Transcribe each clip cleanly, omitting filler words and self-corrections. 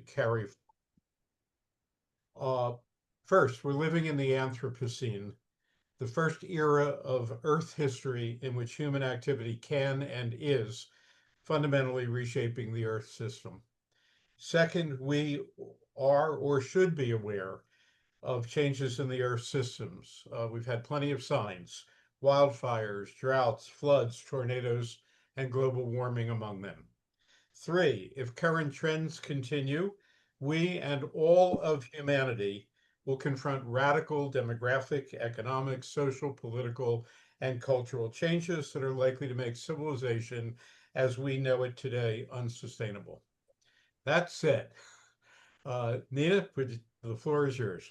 carry. First, we're living in the Anthropocene, the first era of Earth history in which human activity can and is fundamentally reshaping the Earth system. Second, we are or should be aware of changes in the Earth systems. We've had plenty of signs: wildfires, droughts, floods, tornadoes, and global warming among them. Three, if current trends continue, we and all of humanity will confront radical demographic, economic, social, political, and cultural changes that are likely to make civilization as we know it today unsustainable. That said, Nina, the floor is yours.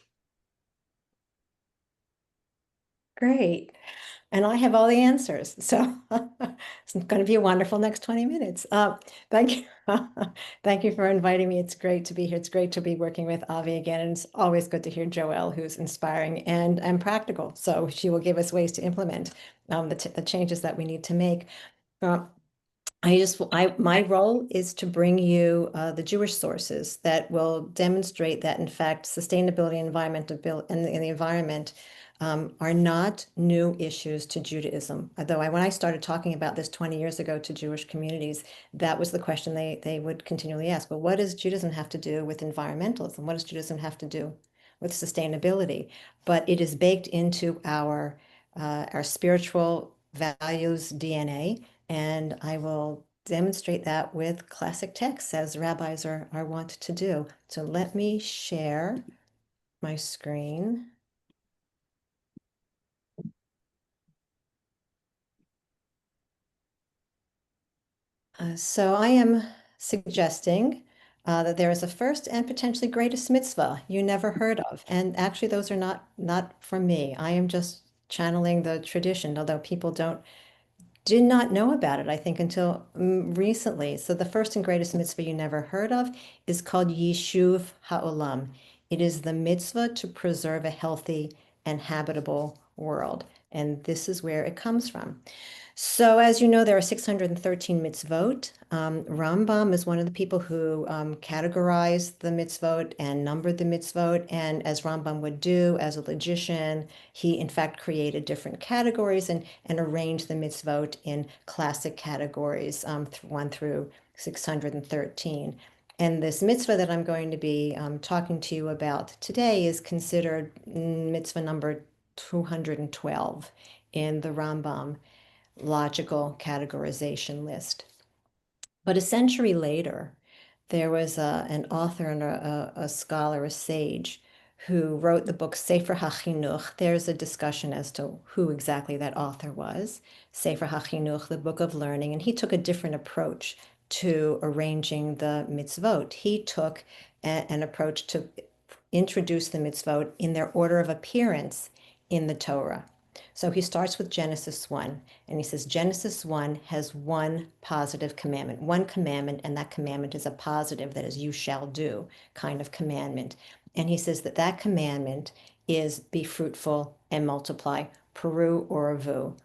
Great. And I have all the answers. So it's going to be a wonderful next 20 minutes. Thank you. Thank you for inviting me. It's great to be here. It's great to be working with Avi again. And it's always good to hear Joelle, who's inspiring and practical. So she will give us ways to implement the changes that we need to make. My role is to bring you the Jewish sources that will demonstrate that, in fact, sustainability and the environment are not new issues to Judaism. Although when I started talking about this 20 years ago to Jewish communities, that was the question they would continually ask. Well, what does Judaism have to do with environmentalism? What does Judaism have to do with sustainability? But it is baked into our spiritual values DNA, and I will demonstrate that with classic texts, as rabbis are wont to do. So let me share my screen. So I am suggesting that there is a first and potentially greatest mitzvah you never heard of. And actually, those are not from me. I am just channeling the tradition, although people did not know about it, I think, until recently. So the first and greatest mitzvah you never heard of is called Yishuv Ha'olam. It is the mitzvah to preserve a healthy and habitable world. And this is where it comes from. So, as you know, there are 613 mitzvot. Rambam is one of the people who categorized the mitzvot and numbered the mitzvot. And as Rambam would do as a logician, he in fact created different categories and arranged the mitzvot in classic categories, 1 through 613. And this mitzvah that I'm going to be talking to you about today is considered mitzvah number 212 in the Rambam logical categorization list. But a century later, there was an author and a scholar, a sage, who wrote the book Sefer HaChinuch. There's a discussion as to who exactly that author was. Sefer HaChinuch, the book of learning, and he took a different approach to arranging the mitzvot. He took an approach to introduce the mitzvot in their order of appearance in the Torah. So he starts with Genesis 1, and he says Genesis 1 has one positive commandment, and that commandment is a positive, that is, you shall do kind of commandment. And he says that commandment is be fruitful and multiply, peru or avu.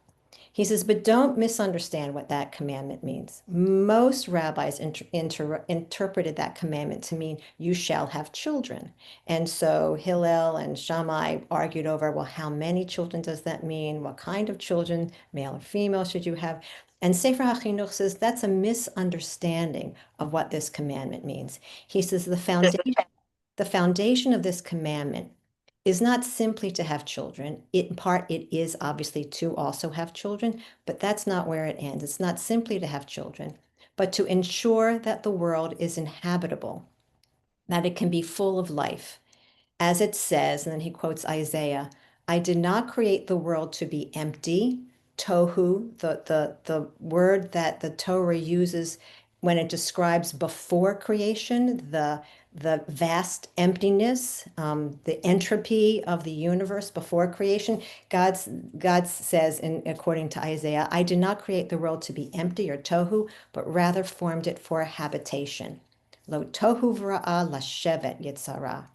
He says, but don't misunderstand what that commandment means. Most rabbis interpreted that commandment to mean you shall have children. And so Hillel and Shammai argued over, well, how many children does that mean? What kind of children, male or female, should you have? And Sefer HaChinuch says that's a misunderstanding of what this commandment means. He says the foundation of this commandment is not simply to have children. In part, it is obviously to also have children, but that's not where it ends. It's not simply to have children, but to ensure that the world is inhabitable, that it can be full of life. As it says, and then he quotes Isaiah, I did not create the world to be empty. Tohu, the word that the Torah uses when it describes before creation, the vast emptiness, the entropy of the universe before creation. God says, according to Isaiah, I did not create the world to be empty or tohu, but rather formed it for a habitation. Lo tohu v'ra'ah lashevet yitzara.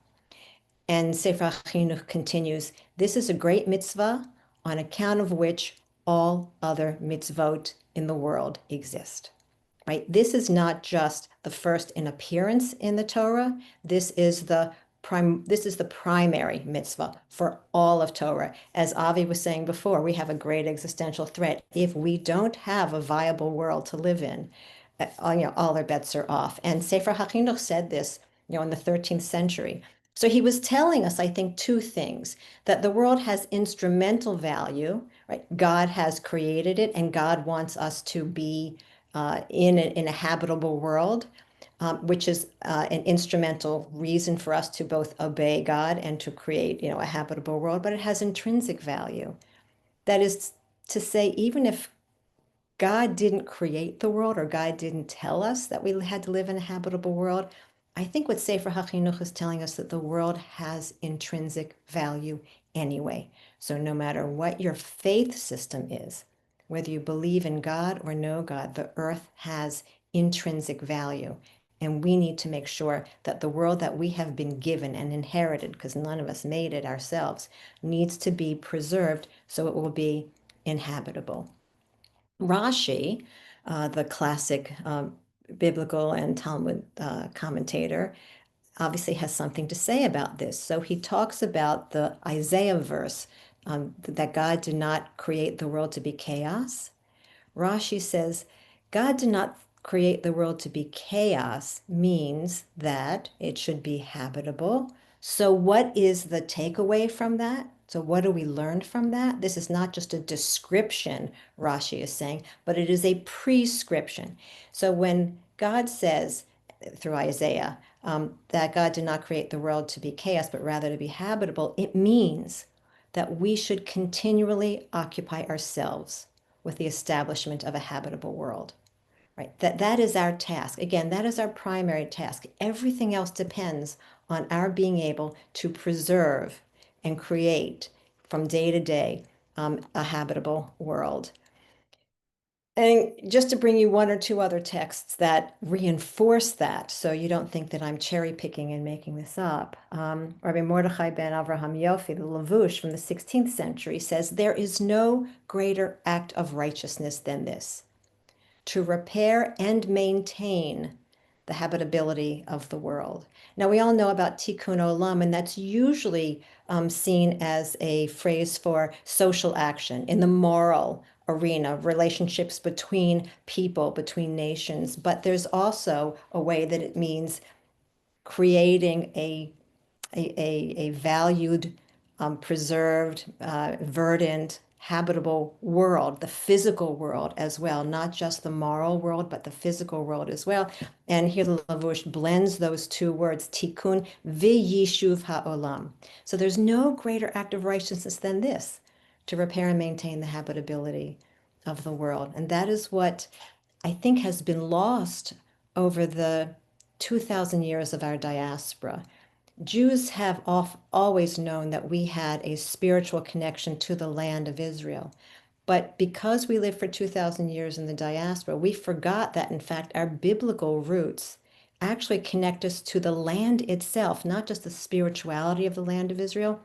And Sefer HaChinuch continues, this is a great mitzvah on account of which all other mitzvot in the world exist. right? This is not just the first in appearance in the Torah. This is the primary mitzvah for all of Torah. As Avi was saying before, we have a great existential threat. If we don't have a viable world to live in, all our bets are off. And Sefer HaChinuch said this, in the 13th century. So he was telling us, I think, two things: that the world has instrumental value, right? God has created it, and God wants us to be in a habitable world, which is an instrumental reason for us to both obey God and to create, a habitable world. But it has intrinsic value. That is to say, even if God didn't create the world, or God didn't tell us that we had to live in a habitable world, I think what Sefer HaChinuch is telling us, that the world has intrinsic value anyway. So no matter what your faith system is, whether you believe in God or no God, the earth has intrinsic value. And we need to make sure that the world that we have been given and inherited, because none of us made it ourselves, needs to be preserved so it will be inhabitable. Rashi, the classic biblical and Talmud commentator, obviously has something to say about this. So he talks about the Isaiah verse, that God did not create the world to be chaos. Rashi says, God did not create the world to be chaos means that it should be habitable. So what is the takeaway from that? So what do we learn from that? This is not just a description, Rashi is saying, but it is a prescription. So when God says through Isaiah that God did not create the world to be chaos, but rather to be habitable, it means that we should continually occupy ourselves with the establishment of a habitable world, right? That is our task. Again, that is our primary task. Everything else depends on our being able to preserve and create from day to day a habitable world. And just to bring you one or two other texts that reinforce that, so you don't think that I'm cherry picking and making this up. Rabbi Mordechai ben Avraham Yofi, the Lavush from the 16th century, says, there is no greater act of righteousness than this: to repair and maintain the habitability of the world. Now, we all know about tikkun olam, and that's usually seen as a phrase for social action in the moral arena, relationships between people, between nations. But there's also a way that it means creating a valued, preserved, verdant, habitable world, the physical world as well, not just the moral world, but the physical world as well. And here the Lavush blends those two words, tikkun v'yishuv ha'olam. So there's no greater act of righteousness than this, to repair and maintain the habitability of the world. And that is what I think has been lost over the 2,000 years of our diaspora. Jews have always known that we had a spiritual connection to the land of Israel. But because we lived for 2,000 years in the diaspora, we forgot that, in fact, our biblical roots actually connect us to the land itself, not just the spirituality of the land of Israel,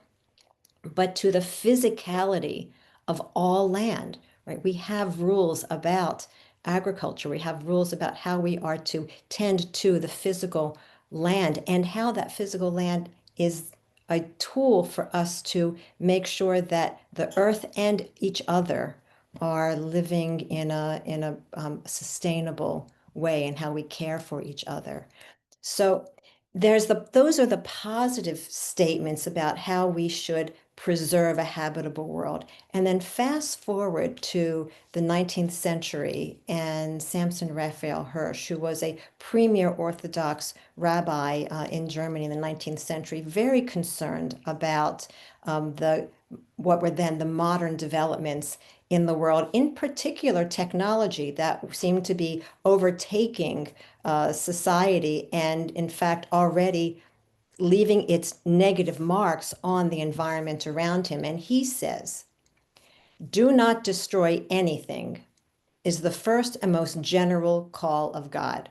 but to the physicality of all land, right? We have rules about agriculture. We have rules about how we are to tend to the physical land, and how that physical land is a tool for us to make sure that the earth and each other are living in a sustainable way, and how we care for each other. So those are the positive statements about how we should preserve a habitable world. And then fast forward to the 19th century, and Samson Raphael Hirsch, who was a premier Orthodox rabbi in Germany in the 19th century, very concerned about what were then the modern developments in the world, in particular technology that seemed to be overtaking society, and in fact already leaving its negative marks on the environment around him. And he says, do not destroy anything is the first and most general call of God.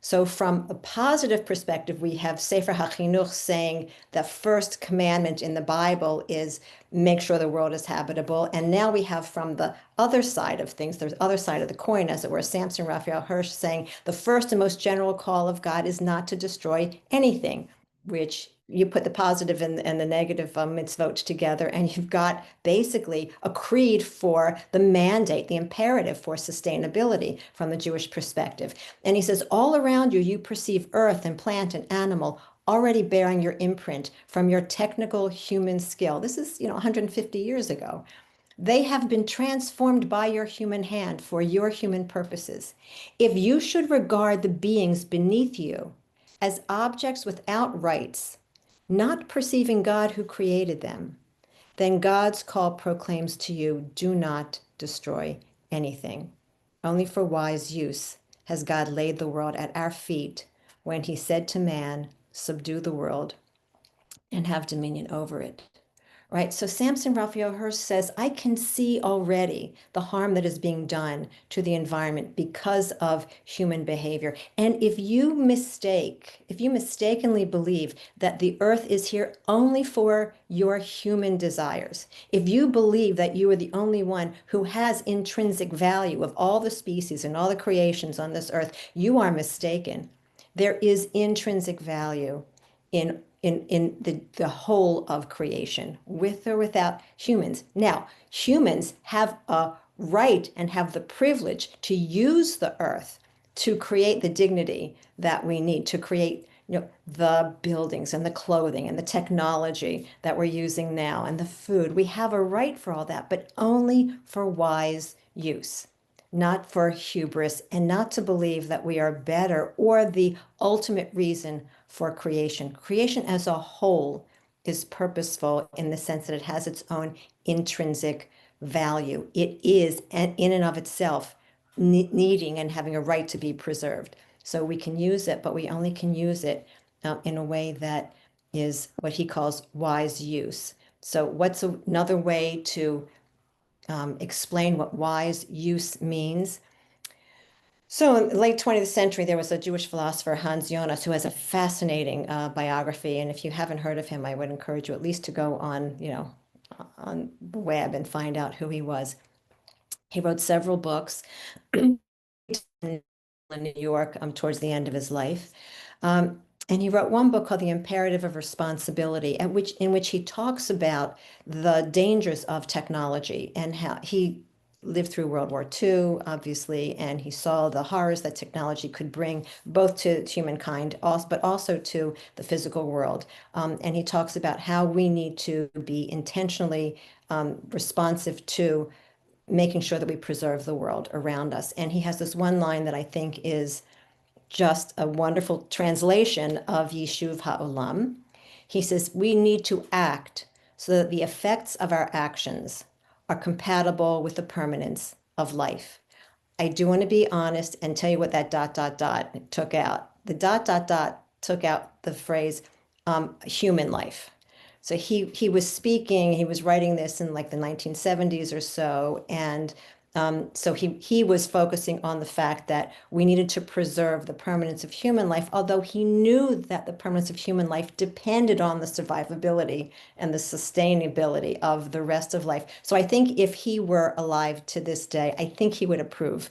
So from a positive perspective, we have Sefer HaChinuch saying the first commandment in the Bible is make sure the world is habitable. And now we have from the other side of things, the other side of the coin, as it were, Samson Raphael Hirsch saying the first and most general call of God is not to destroy anything, which you put the positive and the negative mitzvot together, and you've got basically a creed for the mandate, the imperative for sustainability from the Jewish perspective. And he says, all around you, you perceive earth and plant and animal already bearing your imprint from your technical human skill. This is, 150 years ago. They have been transformed by your human hand for your human purposes. If you should regard the beings beneath you as objects without rights, not perceiving God who created them, then God's call proclaims to you, do not destroy anything. Only for wise use has God laid the world at our feet when he said to man, subdue the world and have dominion over it. Right? So Samson Raphael Hirsch says, I can see already the harm that is being done to the environment because of human behavior. And if you mistakenly believe that the earth is here only for your human desires, if you believe that you are the only one who has intrinsic value of all the species and all the creations on this earth, you are mistaken. There is intrinsic value in the whole of creation, with or without humans. Now, humans have a right and have the privilege to use the earth to create the dignity that we need, to create the buildings and the clothing and the technology that we're using now and the food. We have a right for all that, but only for wise use, not for hubris, and not to believe that we are better or the ultimate reason for creation. Creation as a whole is purposeful in the sense that it has its own intrinsic value. It is in and of itself needing and having a right to be preserved. So we can use it, but we only can use it in a way that is what he calls wise use. So what's another way to explain what wise use means? So in the late 20th century, there was a Jewish philosopher, Hans Jonas, who has a fascinating biography. And if you haven't heard of him, I would encourage you at least to go on the web and find out who he was. He wrote several books in New York towards the end of his life. And he wrote one book called The Imperative of Responsibility, in which he talks about the dangers of technology and how he lived through World War II, obviously, and he saw the horrors that technology could bring both to humankind, but also to the physical world. And he talks about how we need to be intentionally responsive to making sure that we preserve the world around us. And he has this one line that I think is just a wonderful translation of Yishuv Ha'olam. He says, we need to act so that the effects of our actions are compatible with the permanence of life. I do want to be honest and tell you what that ... took out. The ... took out the phrase human life. So he was writing this in like the 1970s or so, and so he was focusing on the fact that we needed to preserve the permanence of human life, although he knew that the permanence of human life depended on the survivability and the sustainability of the rest of life. So I think if he were alive to this day, I think he would approve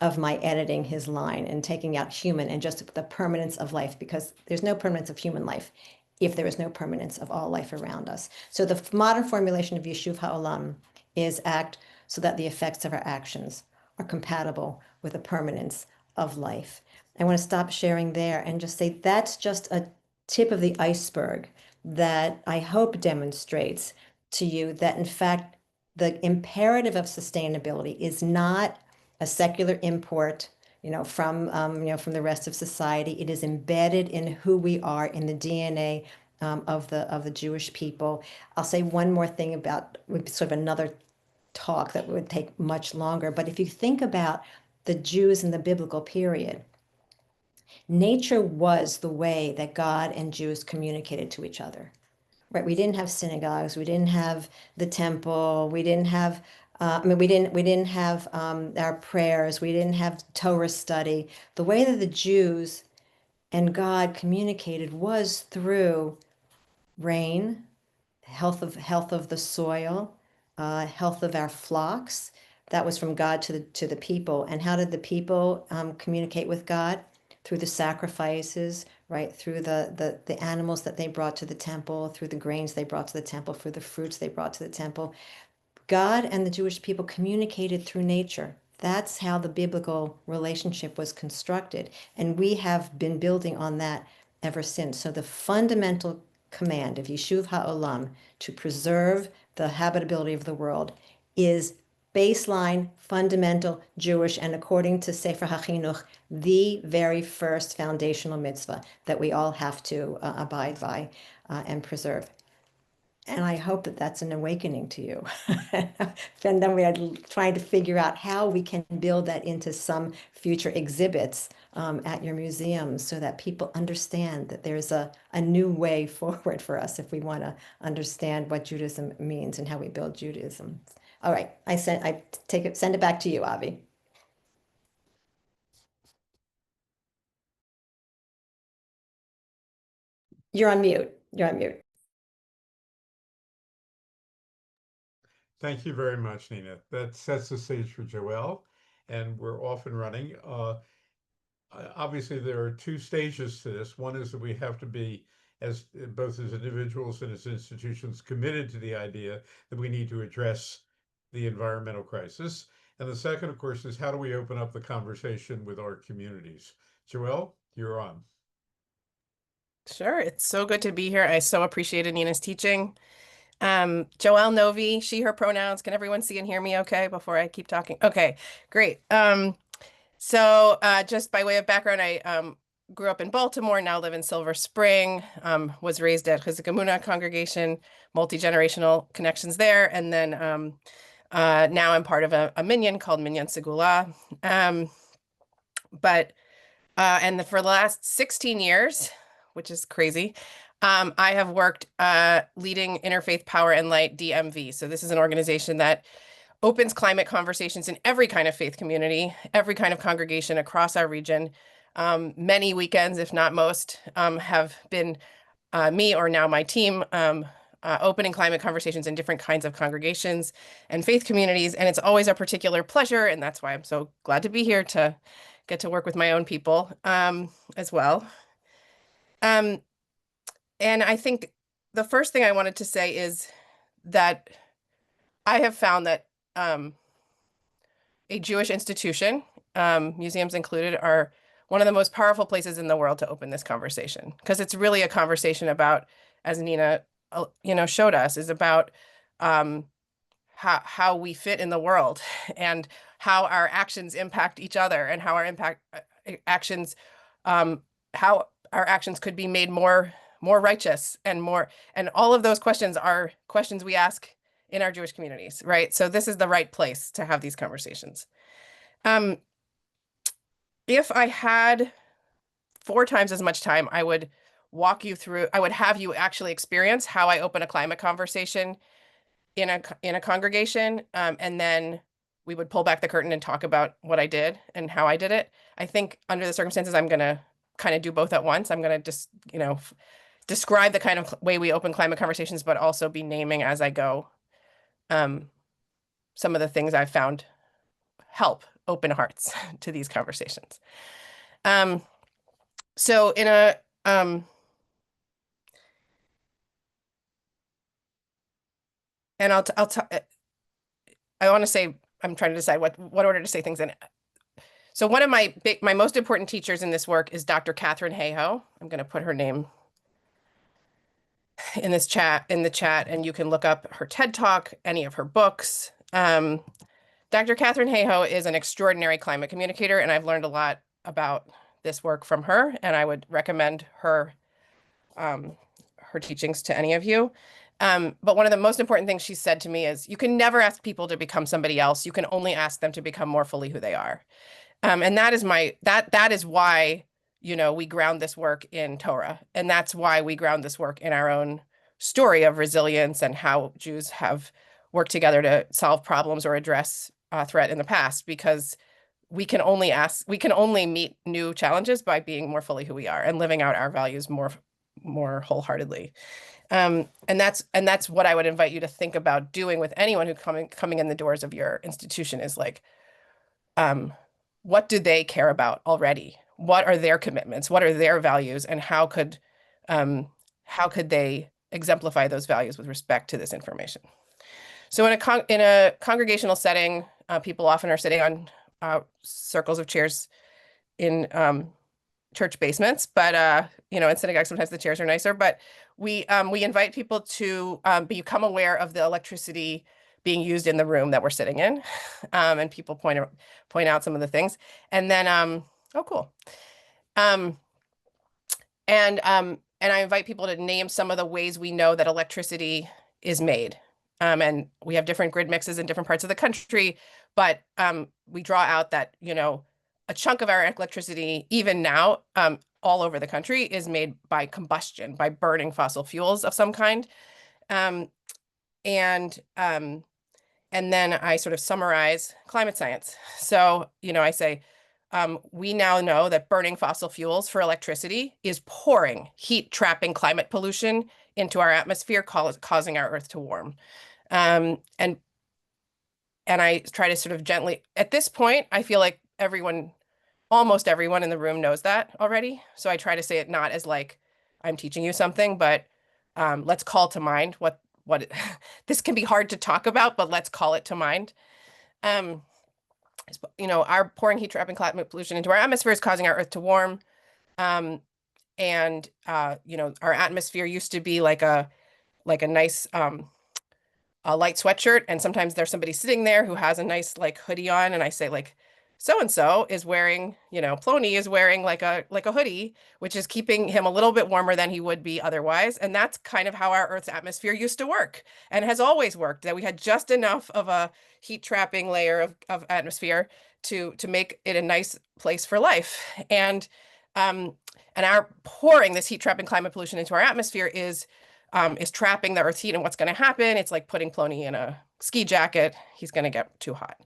of my editing his line and taking out human and just the permanence of life, because there's no permanence of human life if there is no permanence of all life around us. So the modern formulation of Yishuv Ha'olam is act so that the effects of our actions are compatible with the permanence of life. I want to stop sharing there and just say that's just a tip of the iceberg that I hope demonstrates to you that, in fact, the imperative of sustainability is not a secular import from the rest of society. It is embedded in who we are, in the DNA of the Jewish people. I'll say one more thing about sort of another talk that would take much longer. But if you think about the Jews in the biblical period, nature was the way that God and Jews communicated to each other. Right? We didn't have synagogues. We didn't have the temple. We didn't have we didn't have our prayers. We didn't have Torah study. The way that the Jews and God communicated was through rain, health of the soil, health of our flocks. That was from God to the people. And how did the people communicate with God? Through the sacrifices, right? Through the animals that they brought to the temple, through the grains they brought to the temple, through the fruits they brought to the temple. God and the Jewish people communicated through nature. That's how the biblical relationship was constructed. And we have been building on that ever since. So the fundamental command of Yishuv HaOlam to preserve the habitability of the world is baseline, fundamental Jewish, and according to Sefer HaChinuch, the very first foundational mitzvah that we all have to abide by and preserve. And I hope that that's an awakening to you. And then we are trying to figure out how we can build that into some future exhibits at your museum so that people understand that there's a new way forward for us if we want to understand what Judaism means and how we build Judaism. All right, send it back to you, Avi. You're on mute. You're on mute. Thank you very much, Nina. That sets the stage for Joelle, and we're off and running. Obviously, there are two stages to this. One is that we have to be, as both as individuals and as institutions, committed to the idea that we need to address the environmental crisis. And the second, of course, is how do we open up the conversation with our communities? Joelle, you're on. Sure. It's so good to be here. I so appreciated Nina's teaching. Joelle Novey, she, her pronouns. Can everyone see and hear me okay before I keep talking? Okay, great. So just by way of background, I grew up in Baltimore, now live in Silver Spring, was raised at Chizuk Emunah congregation, multi-generational connections there. And then now I'm part of a minyan called Minyan Segula. And for the last 16 years, which is crazy, I have worked leading Interfaith Power and Light DMV. So this is an organization that opens climate conversations in every kind of faith community, every kind of congregation across our region. Many weekends, if not most, have been me or now my team opening climate conversations in different kinds of congregations and faith communities. And it's always a particular pleasure. And that's why I'm so glad to be here to get to work with my own people as well. And I think the first thing I wanted to say is that I have found that a Jewish institution, museums included, are one of the most powerful places in the world to open this conversation, because it's really a conversation about, as Nina, showed us, is about how we fit in the world and how our actions impact each other and how our actions, how our actions could be made more righteous and all of those questions are questions we ask in our Jewish communities, right? So this is the right place to have these conversations. If I had 4 times as much time, I would walk you through, I would have you actually experience how I open a climate conversation in a congregation, and then we would pull back the curtain and talk about what I did and how I did it. I think under the circumstances, I'm going to kind of do both at once. I'm going to just, describe the kind of way we open climate conversations, but also be naming as I go some of the things I've found help open hearts to these conversations. So in a and I want to say, I'm trying to decide what order to say things in. So one of my most important teachers in this work is Dr. Catherine Hayhoe. I'm going to put her name in the chat, and you can look up her TED Talk, any of her books. Dr. Catherine Hayhoe is an extraordinary climate communicator, and I've learned a lot about this work from her, and I would recommend her teachings to any of you. But one of the most important things she said to me is, you can never ask people to become somebody else. You can only ask them to become more fully who they are. And that is that is why, we ground this work in Torah. And that's why we ground this work in our own story of resilience and how Jews have worked together to solve problems or address threat in the past, because we can only meet new challenges by being more fully who we are and living out our values more wholeheartedly. And that's what I would invite you to think about doing with anyone who coming in the doors of your institution is like, what do they care about already? What are their commitments? What are their values? And how could they exemplify those values with respect to this information? So in a congregational setting, people often are sitting on circles of chairs in church basements, but in synagogue sometimes the chairs are nicer. But we invite people to become aware of the electricity being used in the room that we're sitting in, and people point out some of the things, and then oh cool, and I invite people to name some of the ways we know that electricity is made. And we have different grid mixes in different parts of the country, but we draw out that, a chunk of our electricity, even now, all over the country, is made by combustion, by burning fossil fuels of some kind. And then I sort of summarize climate science. So, I say, we now know that burning fossil fuels for electricity is pouring heat-trapping climate pollution into our atmosphere, causing our Earth to warm. And I try to sort of gently, at this point, I feel like almost everyone in the room knows that already. So I try to say it not as like, I'm teaching you something, but let's call to mind what this can be hard to talk about, but let's call it to mind. Our pouring heat trapping climate pollution into our atmosphere is causing our Earth to warm. Our atmosphere used to be like a nice a light sweatshirt, and sometimes there's somebody sitting there who has a nice like hoodie on, and I say like, so-and-so is wearing, Plony is wearing like a hoodie, which is keeping him a little bit warmer than he would be otherwise. And that's kind of how our Earth's atmosphere used to work and has always worked, that we had just enough of a heat trapping layer of atmosphere to make it a nice place for life. And our pouring this heat trapping climate pollution into our atmosphere is trapping the Earth's heat. And what's going to happen? It's like putting Plony in a ski jacket. He's going to get too hot.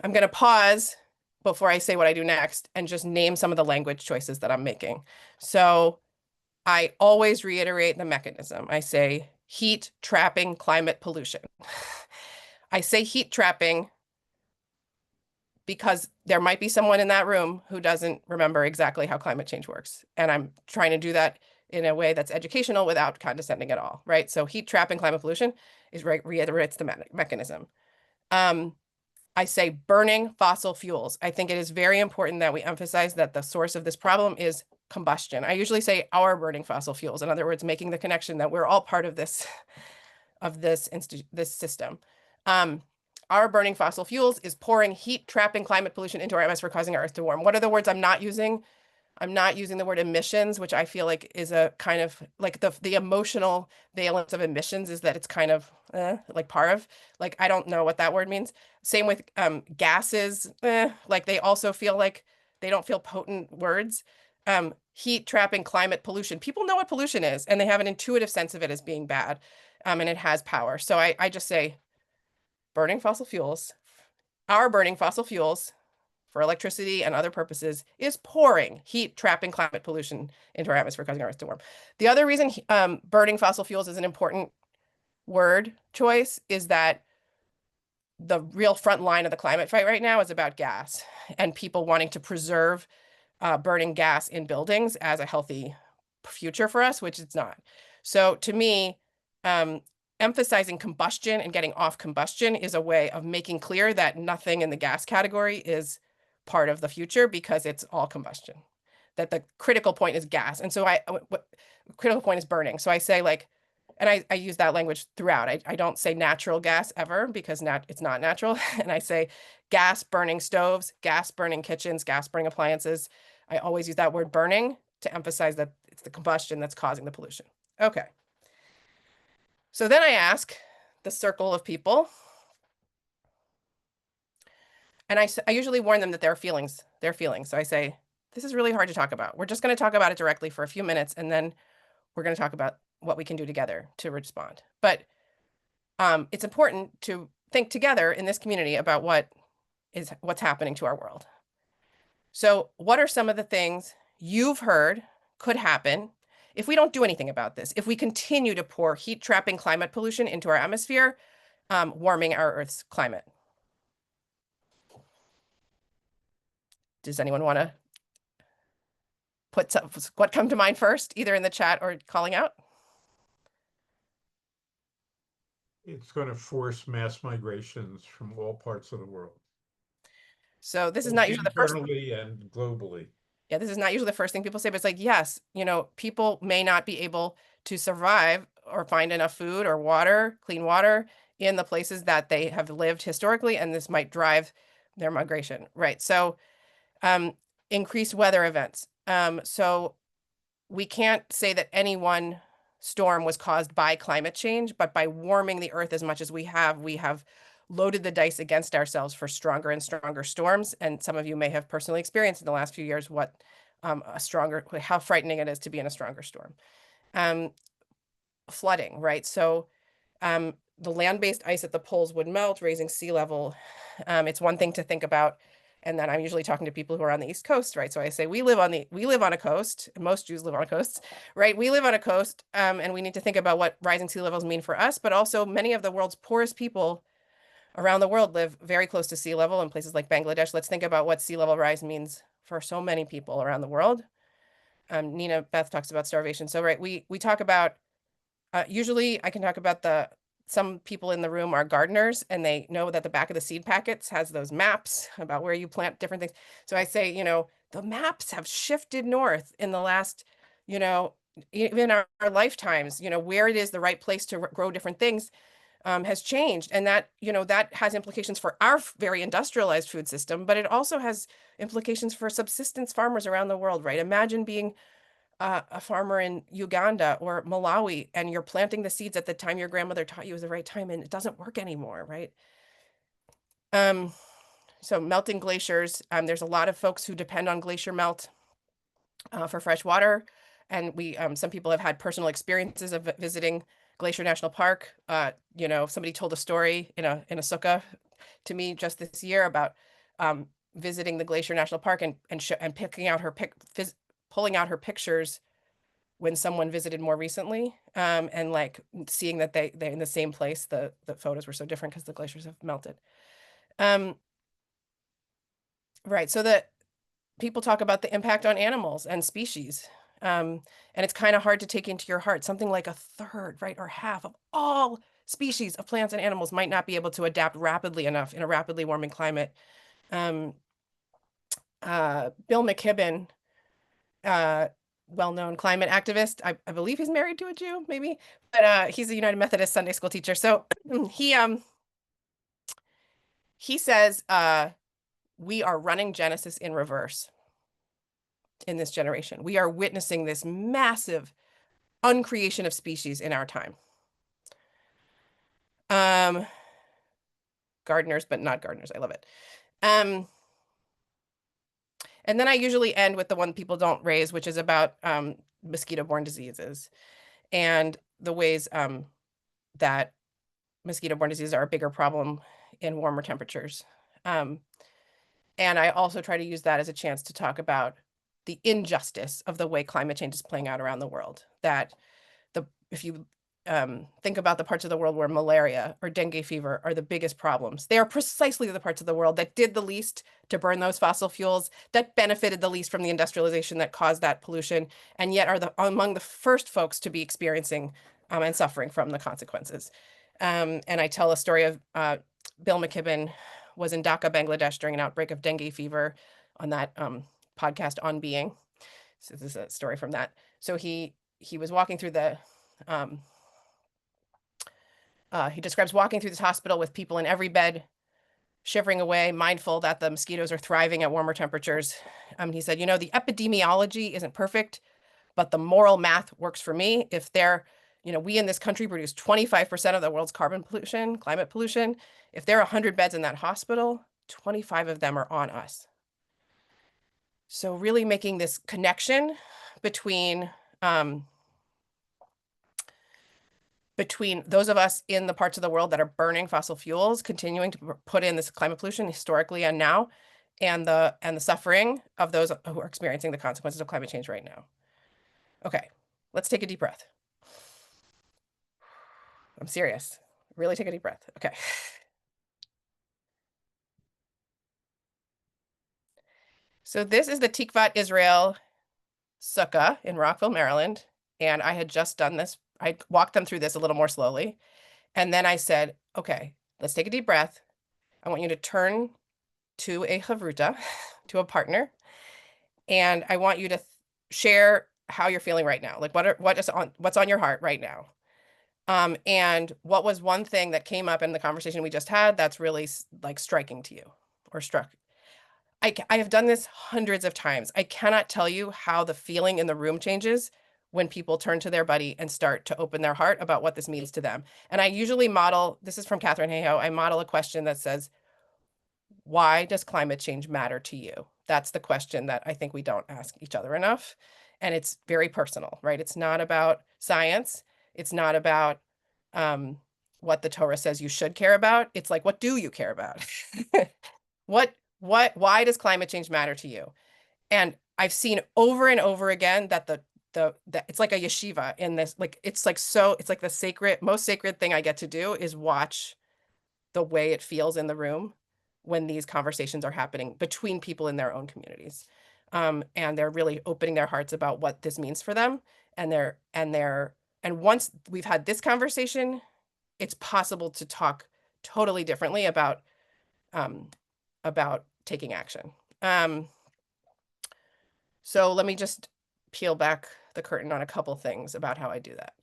I'm going to pause before I say what I do next and just name some of the language choices that I'm making. So I always reiterate the mechanism. I say heat trapping climate pollution. I say heat trapping because there might be someone in that room who doesn't remember exactly how climate change works. And I'm trying to do that in a way that's educational without condescending at all, right? So heat trapping climate pollution reiterates the mechanism. I say burning fossil fuels. I think it is very important that we emphasize that the source of this problem is combustion. I usually say our burning fossil fuels. In other words, making the connection that we're all part of this system. Our burning fossil fuels is pouring heat trapping climate pollution into our atmosphere, causing our Earth to warm. What are the words I'm not using? I'm not using the word emissions, which I feel like is a kind of like the emotional valence of emissions is that it's kind of like part of, like, I don't know what that word means. Same with gases, like they also feel like they don't feel potent words. Heat trapping climate pollution. People know what pollution is and they have an intuitive sense of it as being bad, and it has power. So I just say burning fossil fuels, our burning fossil fuels for electricity and other purposes is pouring heat trapping climate pollution into our atmosphere, causing our Earth to warm. The other reason burning fossil fuels is an important word choice is that the real front line of the climate fight right now is about gas and people wanting to preserve burning gas in buildings as a healthy future for us, which it's not. So to me, emphasizing combustion and getting off combustion is a way of making clear that nothing in the gas category is part of the future because it's all combustion, that the critical point is gas. And so critical point is burning. So I say like, and I use that language throughout. I don't say natural gas ever because it's not natural. And I say gas burning stoves, gas burning kitchens, gas burning appliances. I always use that word burning to emphasize that it's the combustion that's causing the pollution. Okay. So then I ask the circle of people, and I usually warn them that their feelings. So I say, this is really hard to talk about. We're just going to talk about it directly for a few minutes, and then we're going to talk about what we can do together to respond. But it's important to think together in this community about what is what's happening to our world. So what are some of the things you've heard could happen if we don't do anything about this? If we continue to pour heat trapping climate pollution into our atmosphere, warming our Earth's climate? Does anyone want to put what come to mind first, either in the chat or calling out? It's going to force mass migrations from all parts of the world. So this is not usually the first. Internally and globally. Yeah, this is not usually the first thing people say, but it's like, yes, people may not be able to survive or find enough food or water, clean water in the places that they have lived historically, and this might drive their migration, right? So increased weather events. So we can't say that any one storm was caused by climate change, but by warming the earth as much as we have loaded the dice against ourselves for stronger and stronger storms. And some of you may have personally experienced in the last few years what how frightening it is to be in a stronger storm. Flooding, right? So the land-based ice at the poles would melt, raising sea level. It's one thing to think about. And then I'm usually talking to people who are on the East Coast, right? So I say, we live on a coast. Most Jews live on a coast, right? We live on a coast, and we need to think about what rising sea levels mean for us, but also many of the world's poorest people around the world live very close to sea level in places like Bangladesh. Let's think about what sea level rise means for so many people around the world. Nina Beth talks about starvation. So, right, we talk about, usually I can talk about some people in the room are gardeners, and they know that the back of the seed packets has those maps about where you plant different things. So I say, the maps have shifted north in the last, even our lifetimes, where it is the right place to grow different things has changed. And that, that has implications for our very industrialized food system, but it also has implications for subsistence farmers around the world, right? Imagine being a farmer in Uganda or Malawi, and you're planting the seeds at the time your grandmother taught you was the right time, and it doesn't work anymore, right? So melting glaciers, there's a lot of folks who depend on glacier melt for fresh water. And some people have had personal experiences of visiting Glacier National Park. Somebody told a story in a sukkah to me just this year about visiting the Glacier National Park and picking out pulling out her pictures when someone visited more recently, and like seeing that they're in the same place. The photos were so different because the glaciers have melted. Right. So that people talk about the impact on animals and species. And it's kind of hard to take into your heart. Something like a third, right, or half of all species of plants and animals might not be able to adapt rapidly enough in a rapidly warming climate. Bill McKibben, well-known climate activist. I believe he's married to a Jew, maybe, but he's a United Methodist Sunday school teacher. So he says we are running Genesis in reverse in this generation. We are witnessing this massive uncreation of species in our time. Gardeners, but not gardeners. I love it. And then I usually end with the one people don't raise, which is about mosquito-borne diseases and the ways that mosquito-borne diseases are a bigger problem in warmer temperatures. And I also try to use that as a chance to talk about the injustice of the way climate change is playing out around the world. That if you think about the parts of the world where malaria or dengue fever are the biggest problems, they are precisely the parts of the world that did the least to burn those fossil fuels, that benefited the least from the industrialization that caused that pollution, and yet are among the first folks to be experiencing and suffering from the consequences. And I tell a story of Bill McKibben was in Dhaka, Bangladesh during an outbreak of dengue fever on that podcast On Being. So this is a story from that. So he was walking through the he describes walking through this hospital with people in every bed, shivering away, mindful that the mosquitoes are thriving at warmer temperatures. He said, the epidemiology isn't perfect, but the moral math works for me. If we in this country produce 25% of the world's carbon pollution, climate pollution. If there are 100 beds in that hospital, 25 of them are on us. So really making this connection between between those of us in the parts of the world that are burning fossil fuels, continuing to put in this climate pollution historically and now, and the suffering of those who are experiencing the consequences of climate change right now. Okay, let's take a deep breath. I'm serious. Really take a deep breath. Okay. So this is the Tikvat Israel Sukkah in Rockville, Maryland. And I had just done this. I walked them through this a little more slowly. And then I said, okay, let's take a deep breath. I want you to turn to a chavruta, to a partner. And I want you to share how you're feeling right now. Like what's on your heart right now. And what was one thing that came up in the conversation we just had that's really like striking to you or struck? I have done this hundreds of times. I cannot tell you how the feeling in the room changes when people turn to their buddy and start to open their heart about what this means to them. And I usually model, this is from Catherine Hayhoe, I model a question that says, why does climate change matter to you? That's the question that I think we don't ask each other enough. And it's very personal, right? It's not about science. It's not about what the Torah says you should care about. It's like, what do you care about? Why does climate change matter to you? And I've seen over and over again that the it's like a yeshiva in this, like, it's like the most sacred thing I get to do is watch the way it feels in the room when these conversations are happening between people in their own communities. And they're really opening their hearts about what this means for them. And once we've had this conversation, it's possible to talk totally differently about taking action. So let me just peel back the curtain on a couple things about how I do that.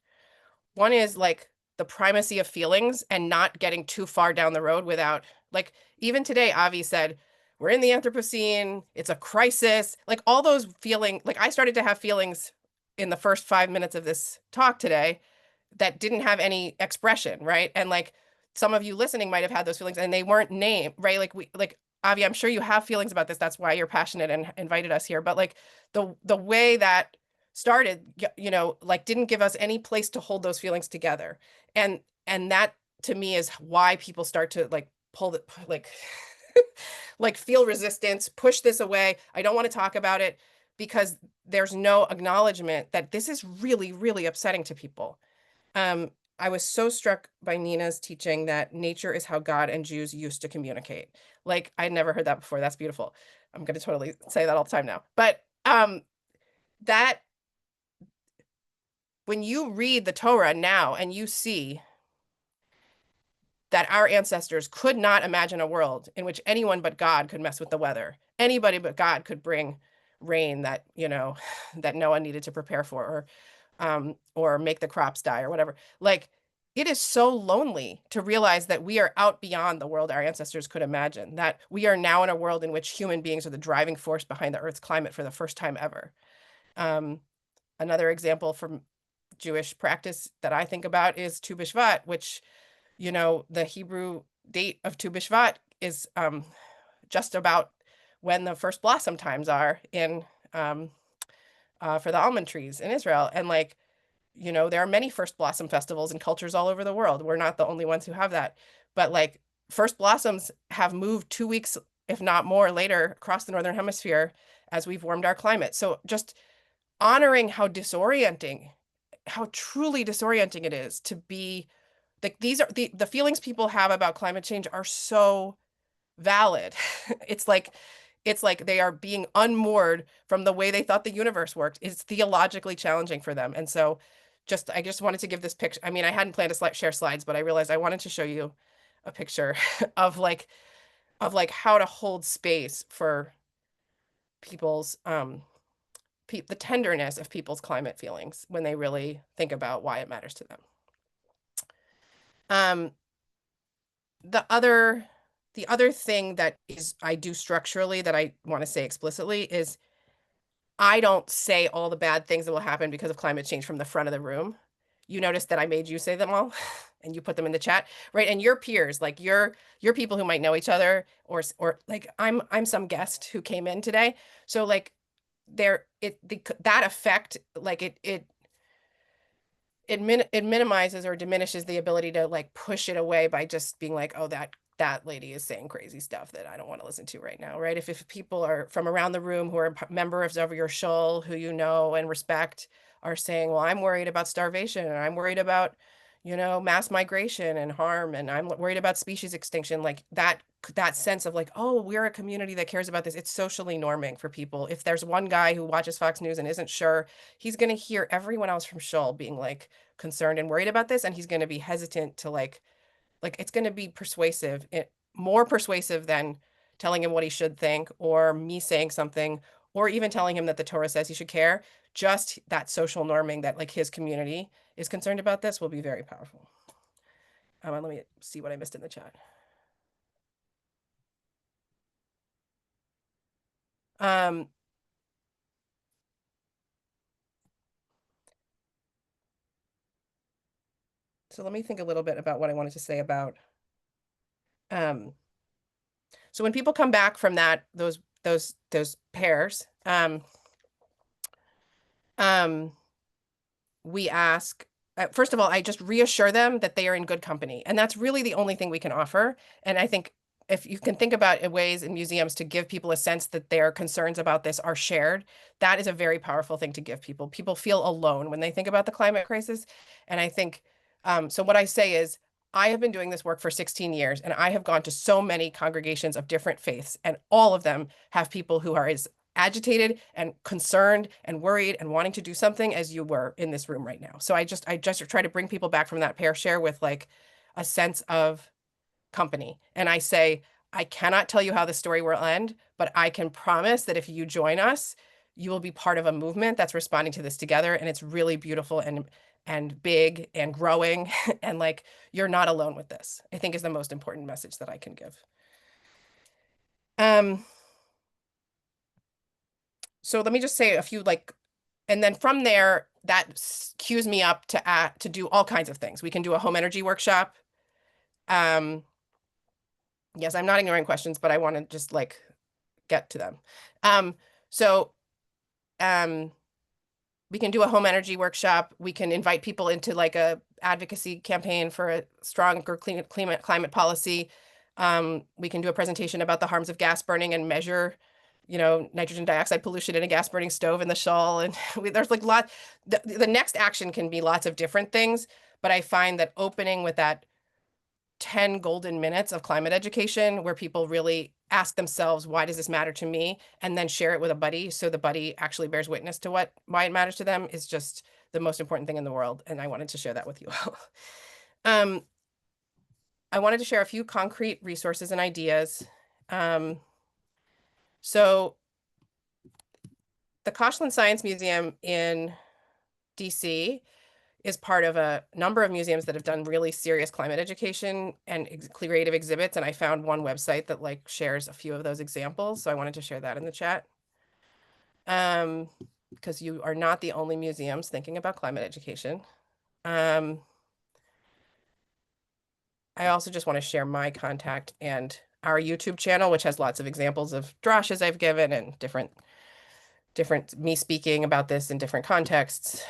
One is like the primacy of feelings and not getting too far down the road without, like, even today, Avi said, we're in the Anthropocene, it's a crisis, like all those feelings, like I started to have feelings in the first 5 minutes of this talk today that didn't have any expression, right? And like some of you listening might have had those feelings and they weren't named, right? Like Avi, I'm sure you have feelings about this. That's why you're passionate and invited us here. But like the way that started, like didn't give us any place to hold those feelings together. And that to me is why people start to like pull the, like, like feel resistance, push this away. I don't want to talk about it because there's no acknowledgement that this is really, really upsetting to people. I was so struck by Nina's teaching that nature is how God and Jews used to communicate. Like I'd never heard that before. That's beautiful. I'm going to totally say that all the time now. But that when you read the Torah now and you see that our ancestors could not imagine a world in which anyone but God could mess with the weather. Anybody but God could bring rain that, that Noah needed to prepare for, or make the crops die or whatever. Like, it is so lonely to realize that we are out beyond the world our ancestors could imagine, that we are now in a world in which human beings are the driving force behind the Earth's climate for the first time ever. Another example from Jewish practice that I think about is Tu B'Shvat, which, the Hebrew date of Tu B'Shvat is just about when the first blossom times are in for the almond trees in Israel. And like, there are many first blossom festivals in cultures all over the world. We're not the only ones who have that. But like first blossoms have moved 2 weeks, if not more, later across the Northern Hemisphere as we've warmed our climate. So just honoring how truly disorienting it is to be like, these are the feelings people have about climate change are so valid. It's like they are being unmoored from the way they thought the universe worked. It's theologically challenging for them. And so I just wanted to give this picture. I mean, I hadn't planned to share slides, but I realized I wanted to show you a picture of how to hold space for people's, the tenderness of people's climate feelings when they really think about why it matters to them. The other thing that is I do structurally that I want to say explicitly is I don't say all the bad things that will happen because of climate change from the front of the room. You notice that I made you say them all and you put them in the chat, right? And your peers, like your people who might know each other, or like I'm some guest who came in today. So like that effect, like it it minimizes or diminishes the ability to like push it away by just being like, oh, that lady is saying crazy stuff that I don't want to listen to right now, right? If people are from around the room who are members of your shul, who you know and respect, are saying, well, I'm worried about starvation, and I'm worried about, mass migration and harm, and I'm worried about species extinction, like that sense of like, oh, we're a community that cares about this. It's socially norming for people. If there's one guy who watches Fox News and isn't sure, he's going to hear everyone else from shul being like concerned and worried about this, and he's going to be hesitant to like it's going to be persuasive, more persuasive than telling him what he should think, or me saying something, or even telling him that the Torah says he should care. Just that social norming that like his community is concerned about this will be very powerful. Let me see what I missed in the chat. So let me think a little bit about what I wanted to say about, so when people come back from those pairs, we ask, first of all, I just reassure them that they are in good company. And that's really the only thing we can offer. And I think if you can think about ways in museums to give people a sense that their concerns about this are shared, that is a very powerful thing to give people. People feel alone when they think about the climate crisis. And I think, so what I say is, I have been doing this work for 16 years, and I have gone to so many congregations of different faiths, and all of them have people who are as agitated and concerned and worried and wanting to do something as you were in this room right now. So I just try to bring people back from that pair share with like a sense of company. And I say, I cannot tell you how the story will end, but I can promise that if you join us, you will be part of a movement that's responding to this together. And it's really beautiful and big and growing. And like, you're not alone with this, I think is the most important message that I can give. So let me just say a few and then from there, that cues me up to do all kinds of things. We can do a home energy workshop. Yes, I'm not ignoring questions, but I want to just like get to them. We can do a home energy workshop. We can invite people into like a advocacy campaign for a stronger climate policy. We can do a presentation about the harms of gas burning and measure, nitrogen dioxide pollution in a gas burning stove in the shul. And there's like the next action can be lots of different things, but I find that opening with that 10 golden minutes of climate education where people really ask themselves, why does this matter to me? And then share it with a buddy, so the buddy actually bears witness to why it matters to them, is just the most important thing in the world. And I wanted to share that with you all. I wanted to share a few concrete resources and ideas. So the Koshland Science Museum in DC is part of a number of museums that have done really serious climate education and creative exhibits. And I found one website that like shares a few of those examples. So I wanted to share that in the chat. Because you are not the only museums thinking about climate education. I also just want to share my contact and our YouTube channel, which has lots of examples of drashes I've given and different me speaking about this in different contexts.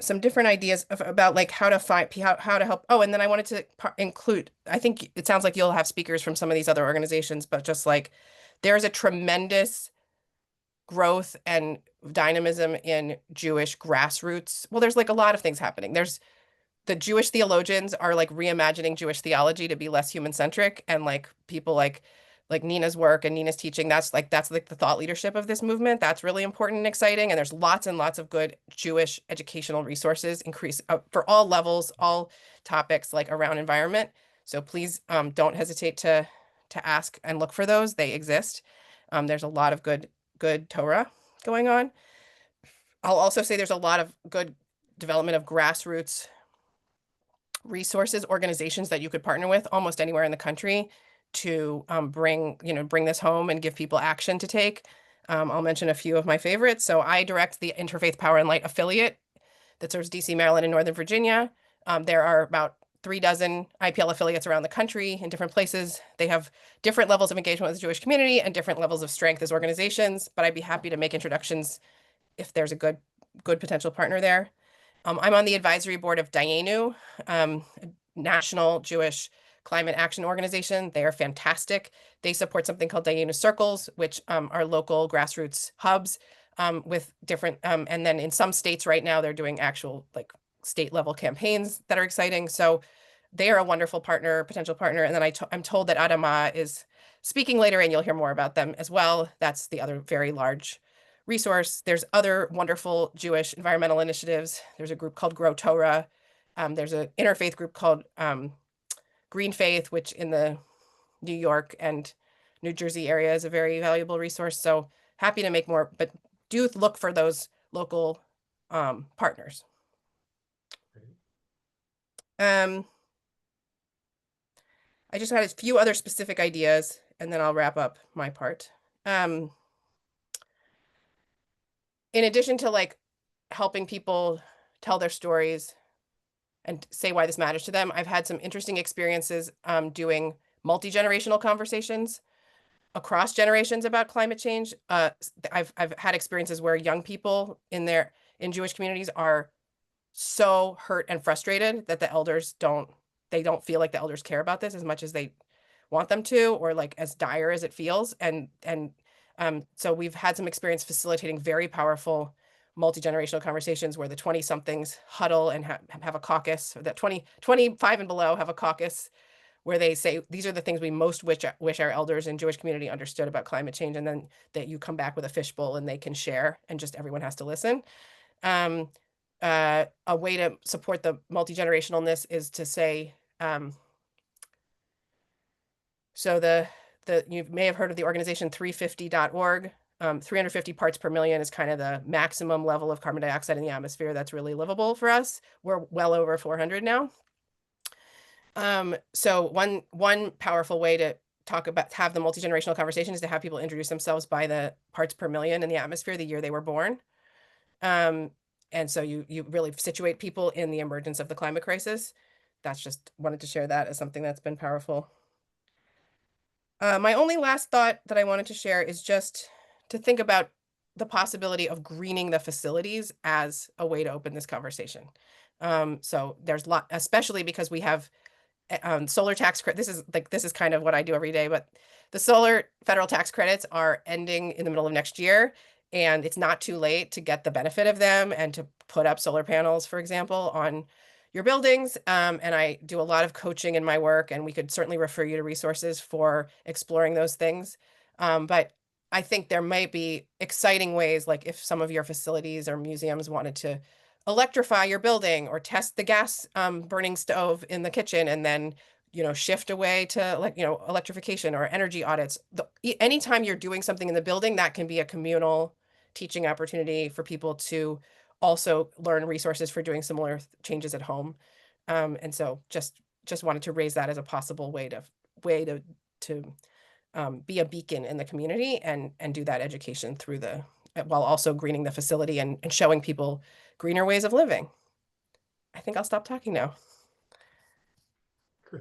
Some different ideas about like how to find how to help. Oh, and then I wanted to include, I think it sounds like you'll have speakers from some of these other organizations, but just like there's a tremendous growth and dynamism in Jewish grassroots. Well, there's like a lot of things happening. There's the Jewish theologians are like reimagining Jewish theology to be less human-centric, and like people like Nina's work and Nina's teaching, that's like the thought leadership of this movement. That's really important and exciting. And there's lots and lots of good Jewish educational resources for all levels, all topics like around environment. So please don't hesitate to ask and look for those. They exist. There's a lot of good Torah going on. I'll also say there's a lot of good development of grassroots resources, organizations that you could partner with almost anywhere in the country to bring this home and give people action to take. I'll mention a few of my favorites. So I direct the Interfaith Power and Light affiliate that serves DC, Maryland, and Northern Virginia. There are about 3 dozen IPL affiliates around the country in different places. They have different levels of engagement with the Jewish community and different levels of strength as organizations, but I'd be happy to make introductions if there's a good potential partner there. I'm on the advisory board of DC.MD.NoVA, a national Jewish climate action organization. They are fantastic. They support something called DC.MD.NoVA Circles, which are local grassroots hubs with different, and then in some states right now, they're doing actual like state level campaigns that are exciting. So they are a wonderful partner, potential partner. And then I'm told that Adama is speaking later, and you'll hear more about them as well. That's the other very large resource. There's other wonderful Jewish environmental initiatives. There's a group called Grow Torah. There's an interfaith group called Green Faith, which in the New York and New Jersey area is a very valuable resource. So happy to make more, but do look for those local partners. I just had a few other specific ideas, and then I'll wrap up my part. In addition to like helping people tell their stories and say why this matters to them, I've had some interesting experiences doing multi-generational conversations across generations about climate change. I've had experiences where young people in Jewish communities are so hurt and frustrated that the elders don't feel like the elders care about this as much as they want them to, or like as dire as it feels. And so we've had some experience facilitating very powerful multi-generational conversations where the 20 somethings huddle and have a caucus, or that 25 and below have a caucus where they say, these are the things we most wish our elders in Jewish community understood about climate change. And then that you come back with a fishbowl and they can share, and just everyone has to listen. A way to support the multi-generationalness is to say, so you may have heard of the organization 350.org. 350 parts per million is kind of the maximum level of carbon dioxide in the atmosphere that's really livable for us. We're well over 400 now. So one powerful way to have the multi-generational conversation is to have people introduce themselves by the parts per million in the atmosphere the year they were born. And so you really situate people in the emergence of the climate crisis. That's just wanted to share that as something that's been powerful. My only last thought that I wanted to share is just to think about the possibility of greening the facilities as a way to open this conversation. So there's especially because we have solar tax credit. This is kind of what I do every day, but the solar federal tax credits are ending in the middle of next year, and it's not too late to get the benefit of them and to put up solar panels, for example, on your buildings. And I do a lot of coaching in my work, and we could certainly refer you to resources for exploring those things. But I think there might be exciting ways, like if some of your facilities or museums wanted to electrify your building or test the gas burning stove in the kitchen, and then shift away to electrification or energy audits. Anytime you're doing something in the building, that can be a communal teaching opportunity for people to also learn resources for doing similar changes at home. And so just wanted to raise that as a possible way to be a beacon in the community and do that education through while also greening the facility and showing people greener ways of living. I think I'll stop talking now.